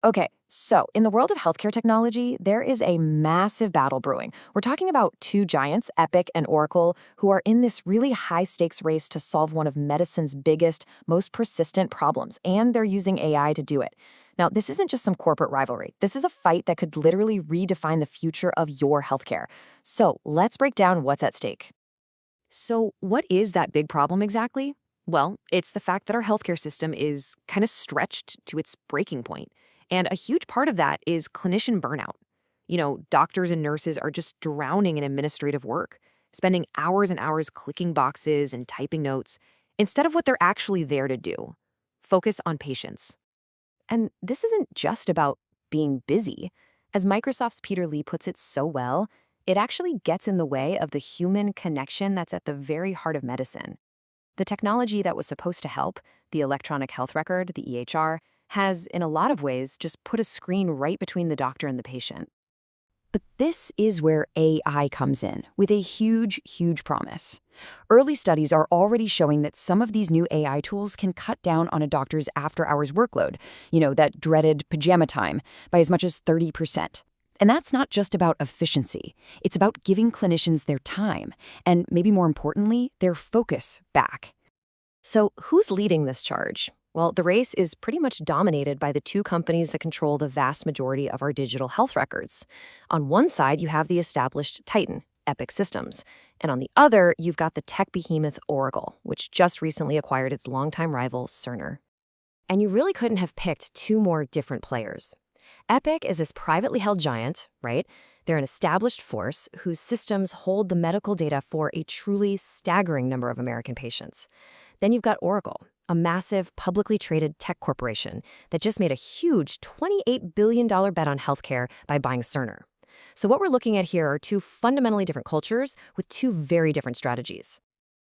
Okay, so in the world of healthcare technology, there is a massive battle brewing. We're talking about two giants, Epic and Oracle, who are in this really high stakes race to solve one of medicine's biggest, most persistent problems, and they're using AI to do it. Now, this isn't just some corporate rivalry. This is a fight that could literally redefine the future of your healthcare. So let's break down what's at stake. So, what is that big problem exactly? Well, it's the fact that our healthcare system is kind of stretched to its breaking point. And a huge part of that is clinician burnout. Doctors and nurses are just drowning in administrative work, spending hours and hours clicking boxes and typing notes instead of what they're actually there to do: focus on patients. And this isn't just about being busy. As Microsoft's Peter Lee puts it so well, it actually gets in the way of the human connection that's at the very heart of medicine. The technology that was supposed to help, the electronic health record, the EHR, has, in a lot of ways, just put a screen right between the doctor and the patient. But this is where AI comes in, with a huge, huge promise. Early studies are already showing that some of these new AI tools can cut down on a doctor's after-hours workload, that dreaded pajama time, by as much as 30%. And that's not just about efficiency. It's about giving clinicians their time, and maybe more importantly, their focus back. So who's leading this charge? Well, the race is pretty much dominated by the two companies that control the vast majority of our digital health records. On one side, you have the established Titan, Epic Systems. And on the other, you've got the tech behemoth Oracle, which just recently acquired its longtime rival, Cerner. And you really couldn't have picked two more different players. Epic is this privately held giant, right? They're an established force whose systems hold the medical data for a truly staggering number of American patients. Then you've got Oracle, a massive publicly traded tech corporation that just made a huge $28 billion bet on healthcare by buying Cerner. So what we're looking at here are two fundamentally different cultures with two very different strategies.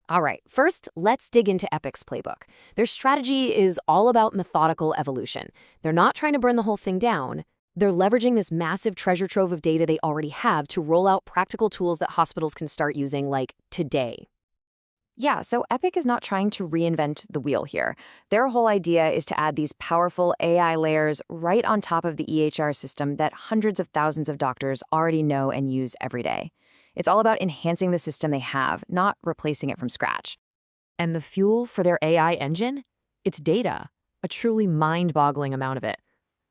All right, first, let's dig into Epic's playbook. Their strategy is all about methodical evolution. They're not trying to burn the whole thing down. They're leveraging this massive treasure trove of data they already have to roll out practical tools that hospitals can start using, like, today. Yeah, so Epic is not trying to reinvent the wheel here. Their whole idea is to add these powerful AI layers right on top of the EHR system that hundreds of thousands of doctors already know and use every day. It's all about enhancing the system they have, not replacing it from scratch. And the fuel for their AI engine? It's data, a truly mind-boggling amount of it.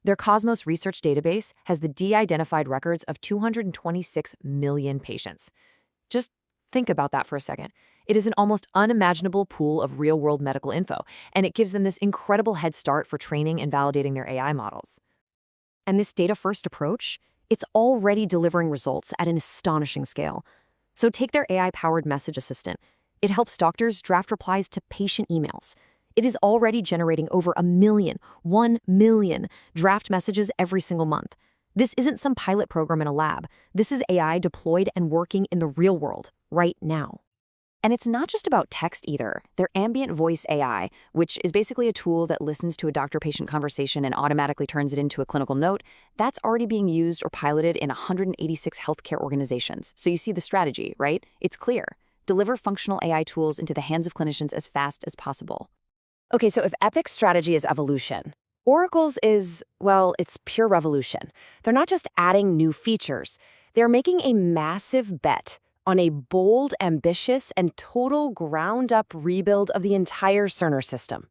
Their Cosmos research database has the de-identified records of 226 million patients. Just think about that for a second. It is an almost unimaginable pool of real-world medical info, and it gives them this incredible head start for training and validating their AI models. And this data-first approach, it's already delivering results at an astonishing scale. So take their AI-powered message assistant. It helps doctors draft replies to patient emails. It is already generating over 1 million draft messages every single month. This isn't some pilot program in a lab. This is AI deployed and working in the real world right now. And it's not just about text either. Their ambient voice AI, which is basically a tool that listens to a doctor-patient conversation and automatically turns it into a clinical note, that's already being used or piloted in 186 healthcare organizations. So you see the strategy, right? It's clear. Deliver functional AI tools into the hands of clinicians as fast as possible. Okay, so if Epic's strategy is evolution, Oracle's is, well, it's pure revolution. They're not just adding new features. They're making a massive bet on a bold, ambitious, and total ground-up rebuild of the entire Cerner system.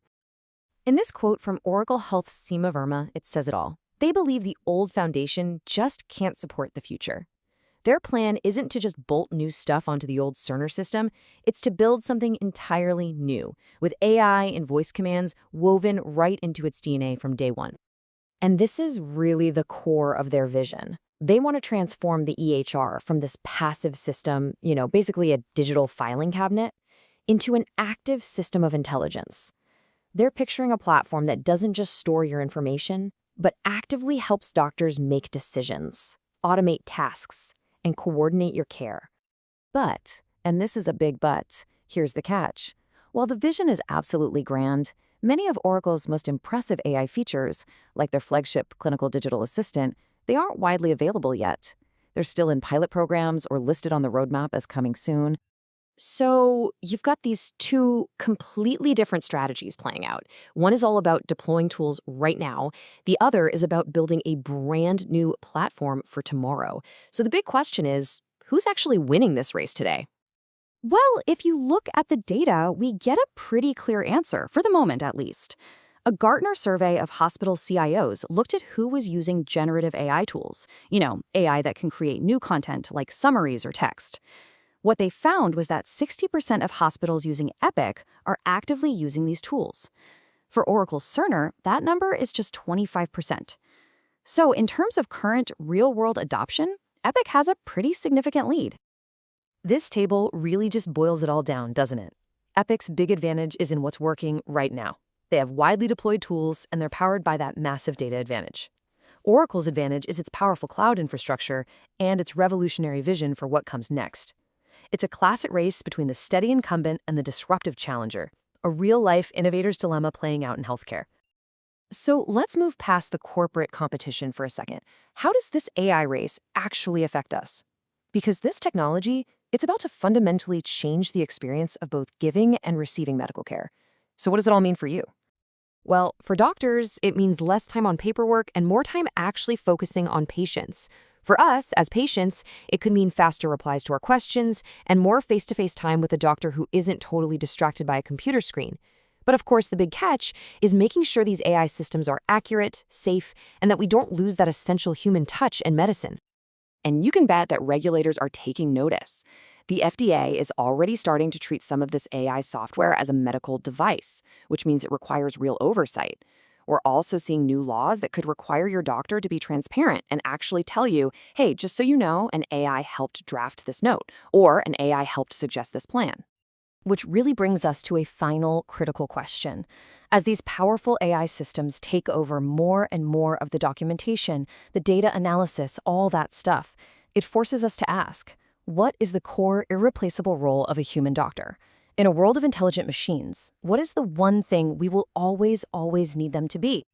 In this quote from Oracle Health's Seema Verma, it says it all. They believe the old foundation just can't support the future. Their plan isn't to just bolt new stuff onto the old Cerner system, it's to build something entirely new, with AI and voice commands woven right into its DNA from day one. And this is really the core of their vision. They want to transform the EHR from this passive system, basically a digital filing cabinet, into an active system of intelligence. They're picturing a platform that doesn't just store your information, but actively helps doctors make decisions, automate tasks, and coordinate your care. But, and this is a big but, here's the catch. While the vision is absolutely grand, many of Oracle's most impressive AI features, like their flagship clinical digital assistant, they aren't widely available yet. They're still in pilot programs or listed on the roadmap as coming soon. So you've got these two completely different strategies playing out. One is all about deploying tools right now. The other is about building a brand new platform for tomorrow. So the big question is, who's actually winning this race today? Well, if you look at the data, we get a pretty clear answer, for the moment at least. A Gartner survey of hospital CIOs looked at who was using generative AI tools, AI that can create new content like summaries or text. What they found was that 60% of hospitals using Epic are actively using these tools. For Oracle's Cerner, that number is just 25%. So, in terms of current real world adoption, Epic has a pretty significant lead. This table really just boils it all down, doesn't it? Epic's big advantage is in what's working right now. They have widely deployed tools, and they're powered by that massive data advantage. Oracle's advantage is its powerful cloud infrastructure and its revolutionary vision for what comes next. It's a classic race between the steady incumbent and the disruptive challenger, a real-life innovator's dilemma playing out in healthcare. So let's move past the corporate competition for a second. How does this AI race actually affect us? Because this technology, it's about to fundamentally change the experience of both giving and receiving medical care. So what does it all mean for you? Well, for doctors, it means less time on paperwork and more time actually focusing on patients. For us, as patients, it could mean faster replies to our questions and more face-to-face time with a doctor who isn't totally distracted by a computer screen. But of course, the big catch is making sure these AI systems are accurate, safe, and that we don't lose that essential human touch in medicine. And you can bet that regulators are taking notice. The FDA is already starting to treat some of this AI software as a medical device, which means it requires real oversight. We're also seeing new laws that could require your doctor to be transparent and actually tell you, hey, just so you know, an AI helped draft this note, or an AI helped suggest this plan. Which really brings us to a final critical question. As these powerful AI systems take over more and more of the documentation, the data analysis, all that stuff, it forces us to ask, what is the core, irreplaceable role of a human doctor? In a world of intelligent machines, what is the one thing we will always need them to be?